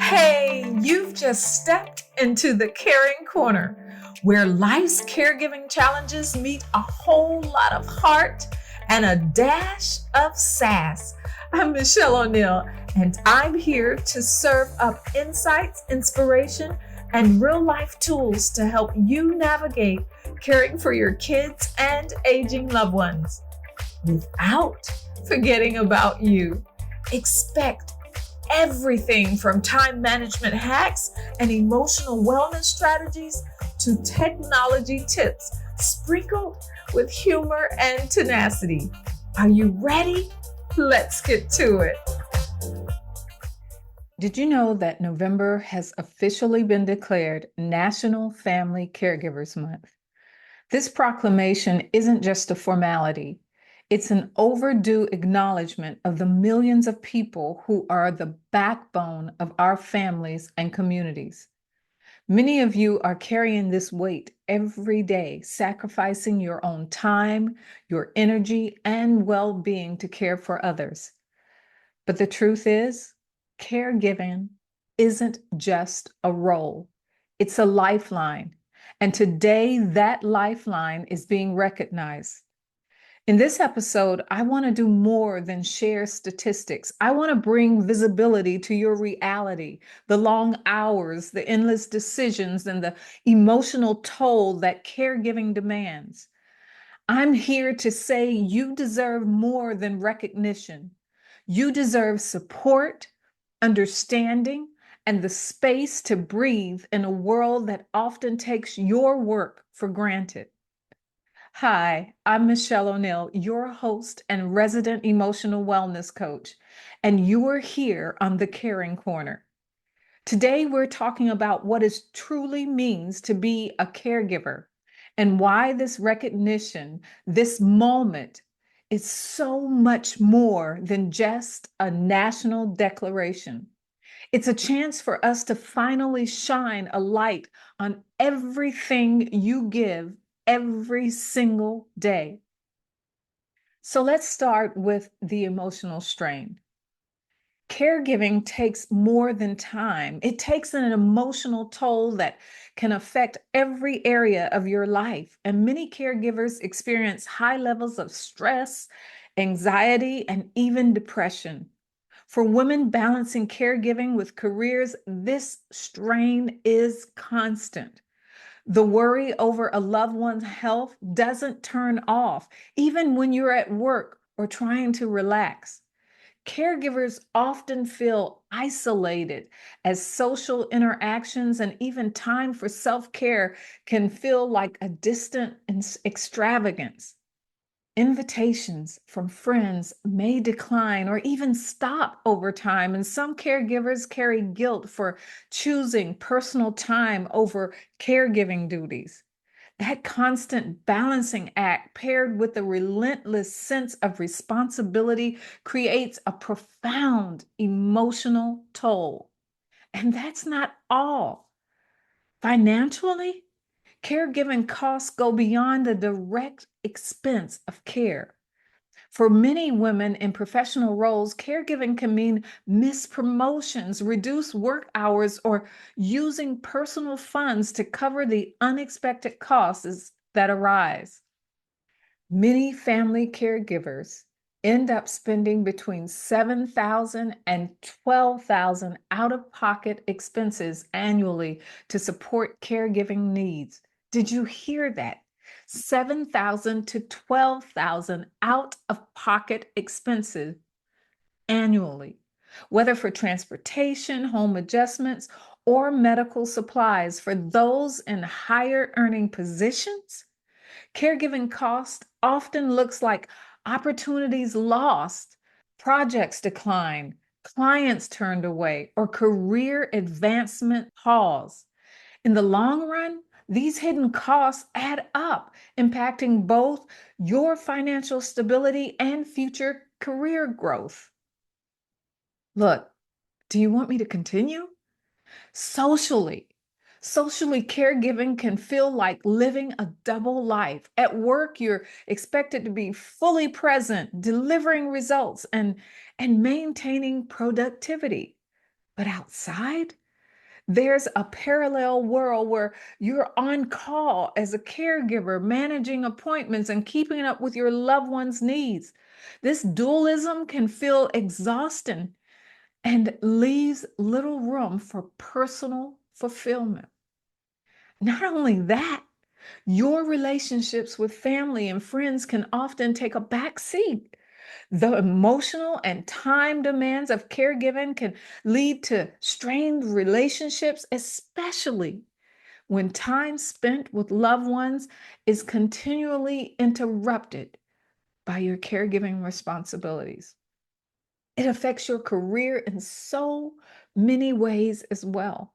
Hey, you've just stepped into the Caring Corner, where life's caregiving challenges meet a whole lot of heart and a dash of sass. I'm Michelle O'Neill, and I'm here to serve up insights, inspiration, and real life tools to help you navigate caring for your kids and aging loved ones without forgetting about you. Expect everything from time management hacks and emotional wellness strategies to technology tips sprinkled with humor and tenacity. Are you ready? Let's get to it. Did you know that November has officially been declared National Family Caregivers Month? This proclamation isn't just a formality. It's an overdue acknowledgement of the millions of people who are the backbone of our families and communities. Many of you are carrying this weight every day, sacrificing your own time, your energy, and well-being to care for others. But the truth is, caregiving isn't just a role, it's a lifeline. And today, that lifeline is being recognized. In this episode, I want to do more than share statistics. I want to bring visibility to your reality, the long hours, the endless decisions, and the emotional toll that caregiving demands. I'm here to say you deserve more than recognition. You deserve support, understanding, and the space to breathe in a world that often takes your work for granted. Hi, I'm Michelle O'Neill, your host and resident emotional wellness coach, and you are here on the Caring Corner. Today, we're talking about what it truly means to be a caregiver and why this recognition, this moment, is so much more than just a national declaration. It's a chance for us to finally shine a light on everything you give every single day. So let's start with the emotional strain. Caregiving takes more than time. It takes an emotional toll that can affect every area of your life. And many caregivers experience high levels of stress, anxiety, and even depression. For women balancing caregiving with careers, this strain is constant. The worry over a loved one's health doesn't turn off, even when you're at work or trying to relax. Caregivers often feel isolated as social interactions and even time for self-care can feel like a distant extravagance. Invitations from friends may decline or even stop over time, and some caregivers carry guilt for choosing personal time over caregiving duties. That constant balancing act, paired with a relentless sense of responsibility, creates a profound emotional toll. And that's not all. Financially, caregiving costs go beyond the direct expense of care. For many women in professional roles, caregiving can mean missed promotions, reduced work hours, or using personal funds to cover the unexpected costs that arise. Many family caregivers end up spending between $7,000 and $12,000 out-of-pocket expenses annually to support caregiving needs. Did you hear that? $7,000 to $12,000 out-of-pocket expenses annually, whether for transportation, home adjustments, or medical supplies. For those in higher earning positions, caregiving cost often looks like opportunities lost, projects decline, clients turned away, or career advancement pause. In the long run, these hidden costs add up, impacting both your financial stability and future career growth. Look, do you want me to continue? Socially, socially, caregiving can feel like living a double life. At work, you're expected to be fully present, delivering results and maintaining productivity. But outside, there's a parallel world where you're on call as a caregiver, managing appointments and keeping up with your loved one's needs. This dualism can feel exhausting and leaves little room for personal fulfillment. Not only that, your relationships with family and friends can often take a back seat. The emotional and time demands of caregiving can lead to strained relationships, especially when time spent with loved ones is continually interrupted by your caregiving responsibilities. It affects your career in so many ways as well.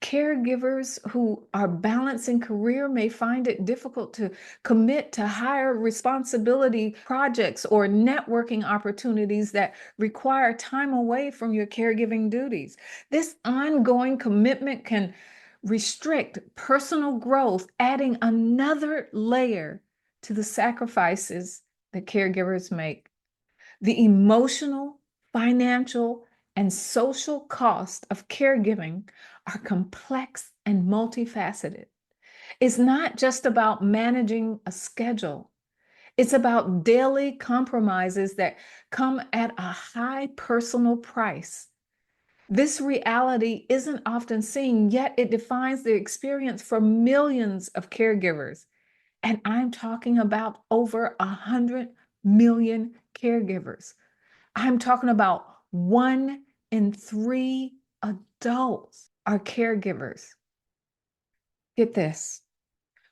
Caregivers who are balancing career may find it difficult to commit to higher responsibility projects or networking opportunities that require time away from your caregiving duties. This ongoing commitment can restrict personal growth, adding another layer to the sacrifices that caregivers make. The emotional, financial, and social cost of caregiving are complex and multifaceted. It's not just about managing a schedule. It's about daily compromises that come at a high personal price. This reality isn't often seen, yet it defines the experience for millions of caregivers. And I'm talking about over 100 million caregivers. I'm talking about 1 in 3 adults are caregivers. Get this.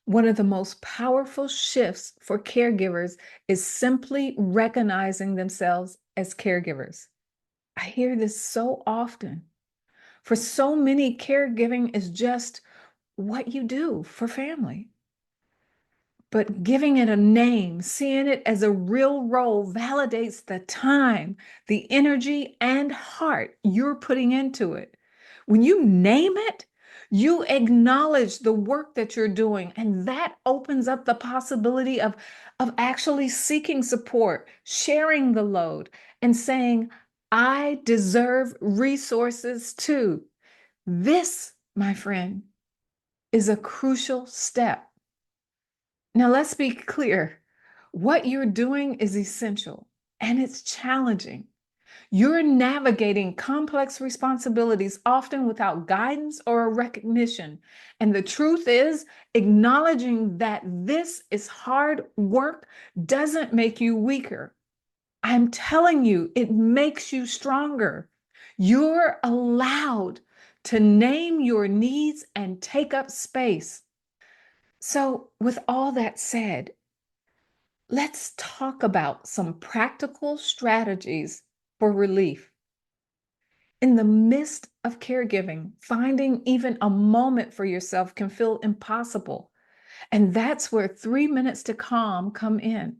One of the most powerful shifts for caregivers is simply recognizing themselves as caregivers. I hear this so often. For so many, caregiving is just what you do for family. But giving it a name, seeing it as a real role, validates the time, the energy, and heart you're putting into it. When you name it, you acknowledge the work that you're doing, and that opens up the possibility of actually seeking support, sharing the load, and saying, I deserve resources too. This, my friend, is a crucial step. Now, let's be clear. What you're doing is essential and it's challenging. You're navigating complex responsibilities, often without guidance or a recognition. And the truth is, acknowledging that this is hard work doesn't make you weaker. I'm telling you, it makes you stronger. You're allowed to name your needs and take up space. So, with all that said, let's talk about some practical strategies for relief. In the midst of caregiving, finding even a moment for yourself can feel impossible. And that's where 3 minutes to calm come in.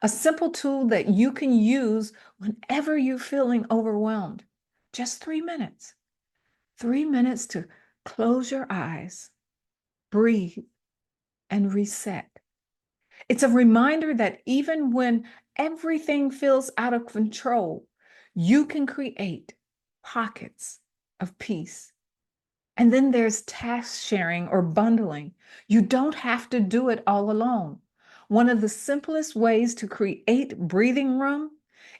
A simple tool that you can use whenever you're feeling overwhelmed. Just 3 minutes. 3 minutes to close your eyes, breathe, and reset. It's a reminder that even when everything feels out of control, you can create pockets of peace. And then there's task sharing or bundling. You don't have to do it all alone. One of the simplest ways to create breathing room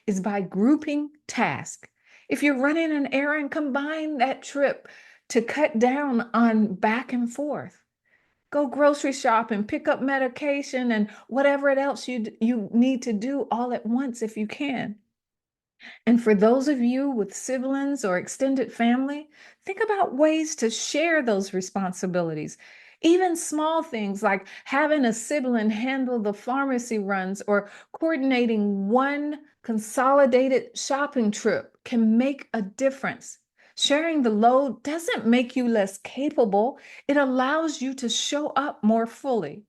is by grouping tasks. If you're running an errand, combine that trip to cut down on back and forth. Go grocery shop and pick up medication and whatever else you need to do all at once if you can. And for those of you with siblings or extended family, think about ways to share those responsibilities. Even small things like having a sibling handle the pharmacy runs or coordinating one consolidated shopping trip can make a difference. Sharing the load doesn't make you less capable, it allows you to show up more fully.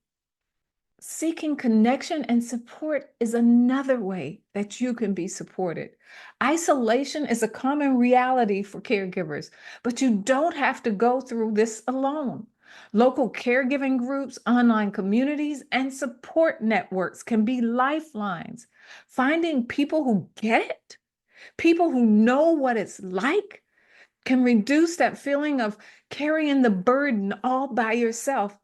Seeking connection and support is another way that you can be supported. Isolation is a common reality for caregivers, but you don't have to go through this alone. Local caregiving groups, online communities, and support networks can be lifelines. Finding people who get it, people who know what it's like can reduce that feeling of carrying the burden all by yourself.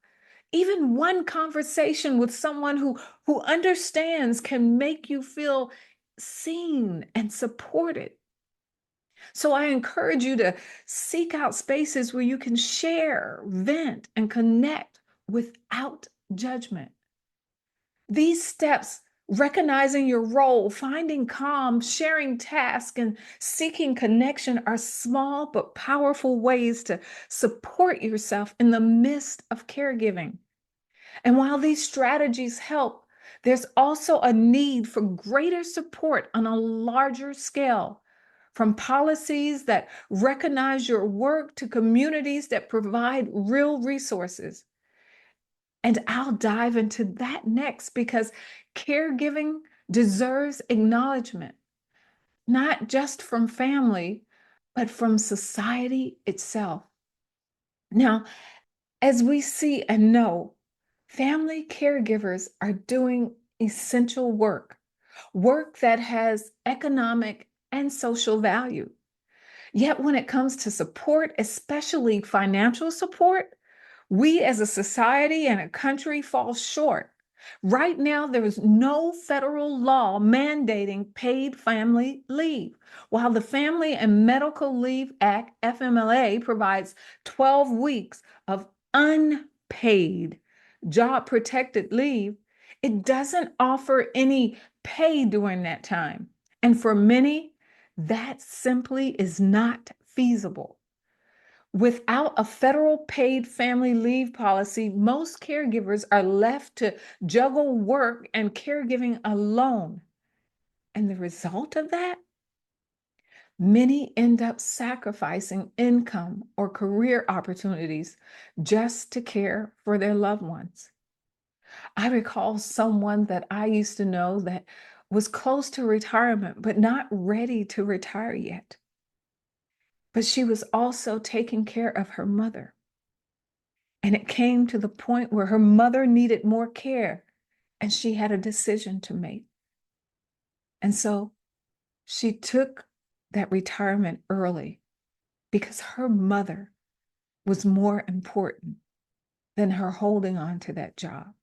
Even one conversation with someone who understands can make you feel seen and supported. So I encourage you to seek out spaces where you can share, vent, and connect without judgment. These steps, recognizing your role, finding calm, sharing tasks, and seeking connection, are small but powerful ways to support yourself in the midst of caregiving. And while these strategies help, there's also a need for greater support on a larger scale, from policies that recognize your work to communities that provide real resources. And I'll dive into that next because caregiving deserves acknowledgement, not just from family, but from society itself. Now, as we see and know, family caregivers are doing essential work, work that has economic and social value. Yet, when it comes to support, especially financial support, we as a society and a country fall short. Right now, there is no federal law mandating paid family leave. While the Family and Medical Leave Act, FMLA, provides 12 weeks of unpaid job protected leave, it doesn't offer any pay during that time. And for many, that simply is not feasible. Without a federal paid family leave policy, most caregivers are left to juggle work and caregiving alone. And the result of that? Many end up sacrificing income or career opportunities just to care for their loved ones. I recall someone that I used to know that was close to retirement, but not ready to retire yet. But she was also taking care of her mother. And it came to the point where her mother needed more care and she had a decision to make. And so she took that retirement early because her mother was more important than her holding on to that job.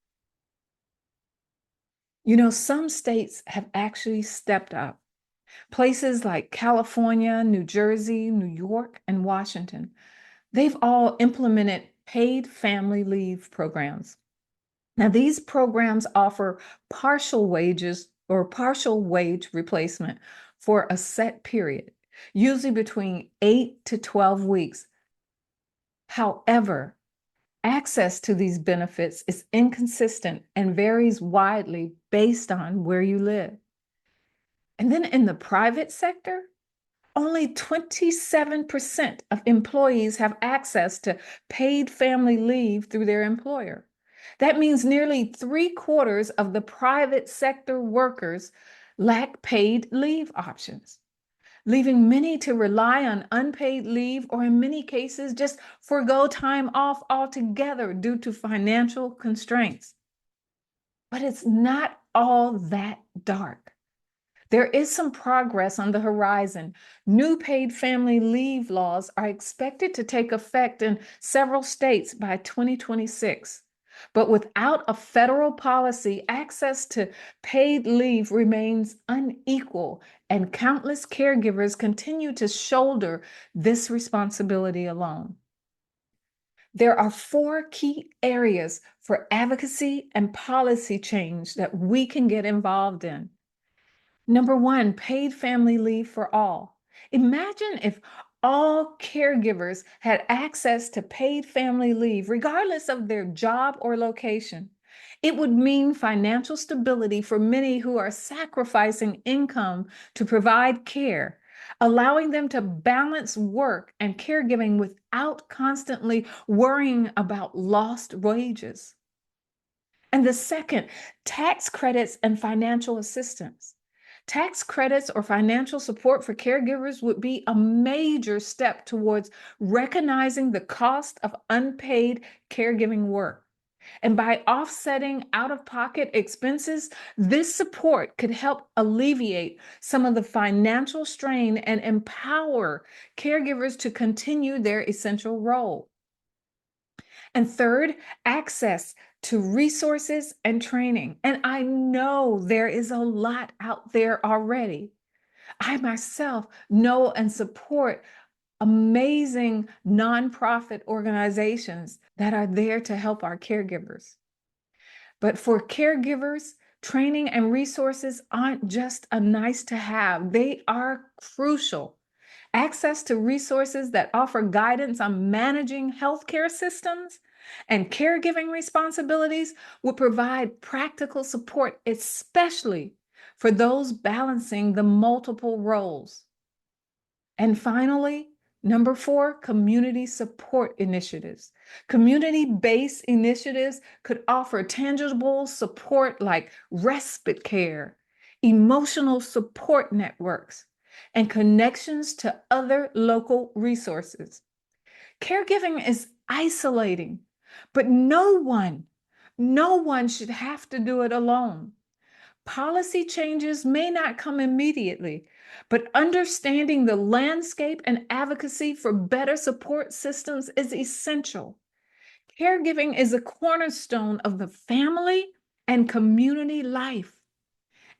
You know, some states have actually stepped up. Places like California, New Jersey, New York, and Washington, they've all implemented paid family leave programs. Now, these programs offer partial wages or partial wage replacement for a set period, usually between 8 to 12 weeks. However, access to these benefits is inconsistent and varies widely based on where you live. And then in the private sector, only 27% of employees have access to paid family leave through their employer. That means nearly 3/4 of the private sector workers lack paid leave options, leaving many to rely on unpaid leave or, in many cases, just forego time off altogether due to financial constraints. But it's not all that dark. There is some progress on the horizon. New paid family leave laws are expected to take effect in several states by 2026. But without a federal policy, access to paid leave remains unequal, and countless caregivers continue to shoulder this responsibility alone. There are 4 key areas for advocacy and policy change that we can get involved in. Number 1, paid family leave for all. Imagine if all caregivers had access to paid family leave, regardless of their job or location. It would mean financial stability for many who are sacrificing income to provide care, allowing them to balance work and caregiving without constantly worrying about lost wages. And the second, tax credits and financial assistance. Tax credits or financial support for caregivers would be a major step towards recognizing the cost of unpaid caregiving work. And by offsetting out-of-pocket expenses, this support could help alleviate some of the financial strain and empower caregivers to continue their essential role. And third, access to resources and training. And I know there is a lot out there already. I myself know and support amazing nonprofit organizations that are there to help our caregivers. But for caregivers, training and resources aren't just a nice to have, they are crucial. Access to resources that offer guidance on managing healthcare systems and caregiving responsibilities will provide practical support, especially for those balancing the multiple roles. And finally, number 4, community support initiatives. Community-based initiatives could offer tangible support like respite care, emotional support networks, and connections to other local resources. Caregiving is isolating, but no one should have to do it alone. Policy changes may not come immediately, but understanding the landscape and advocacy for better support systems is essential. Caregiving is a cornerstone of the family and community life,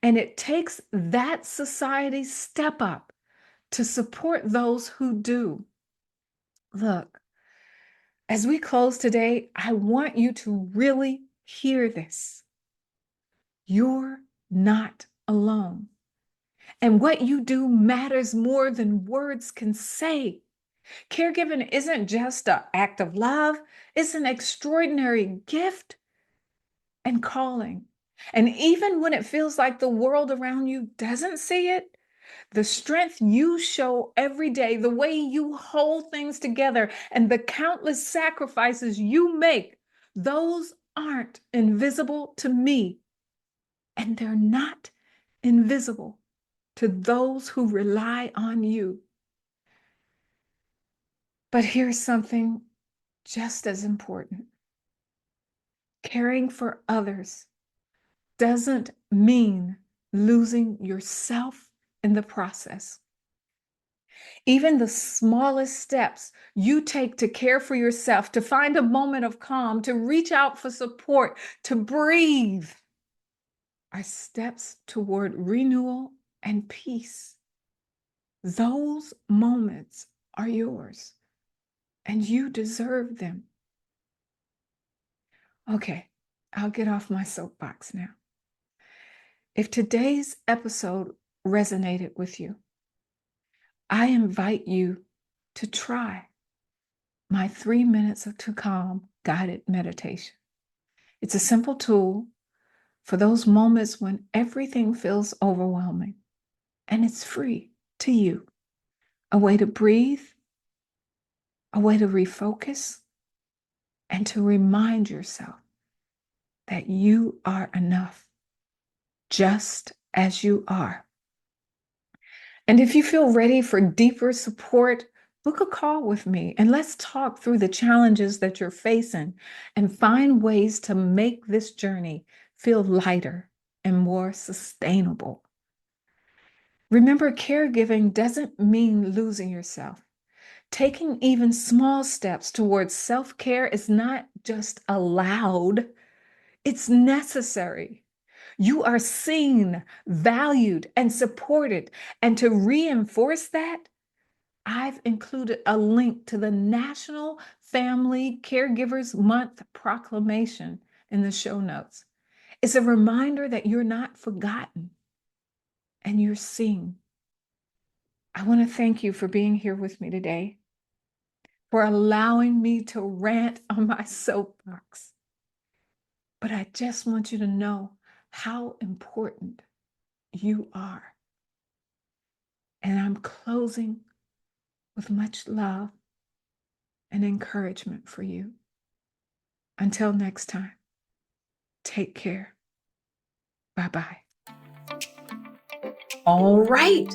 and it takes that society step up to support those who do. Look, as we close today, I want you to really hear this. You're not alone. And what you do matters more than words can say. Caregiving isn't just an act of love, it's an extraordinary gift and calling. And even when it feels like the world around you doesn't see it, the strength you show every day, the way you hold things together, and the countless sacrifices you make, those aren't invisible to me. And they're not invisible to those who rely on you. But here's something just as important. Caring for others doesn't mean losing yourself in the process. Even the smallest steps you take to care for yourself, to find a moment of calm, to reach out for support, to breathe, are steps toward renewal and peace. Those moments are yours, and you deserve them. Okay, I'll get off my soapbox now. If today's episode resonated with you, I invite you to try my 3 minutes to calm guided meditation. It's a simple tool for those moments when everything feels overwhelming, and it's free to you. A way to breathe, a way to refocus, and to remind yourself that you are enough, just as you are. And if you feel ready for deeper support, book a call with me and let's talk through the challenges that you're facing and find ways to make this journey feel lighter and more sustainable. Remember, caregiving doesn't mean losing yourself. Taking even small steps towards self-care is not just allowed, it's necessary. You are seen, valued, and supported. And to reinforce that, I've included a link to the National Family Caregivers Month proclamation in the show notes. It's a reminder that you're not forgotten and you're seen. I want to thank you for being here with me today, for allowing me to rant on my soapbox. But I just want you to know how important you are. And I'm closing with much love and encouragement for you. Until next time, take care. Bye-bye. All right,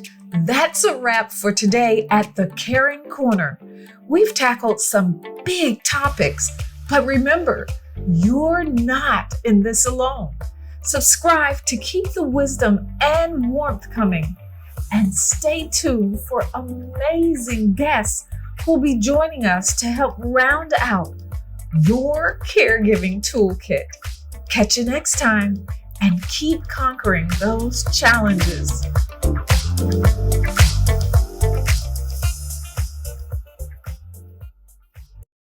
that's a wrap for today at the Caring Corner. We've tackled some big topics, but remember, You're not in this alone. Subscribe to keep the wisdom and warmth coming. And stay tuned for amazing guests who'll be joining us to help round out your caregiving toolkit. Catch you next time and keep conquering those challenges.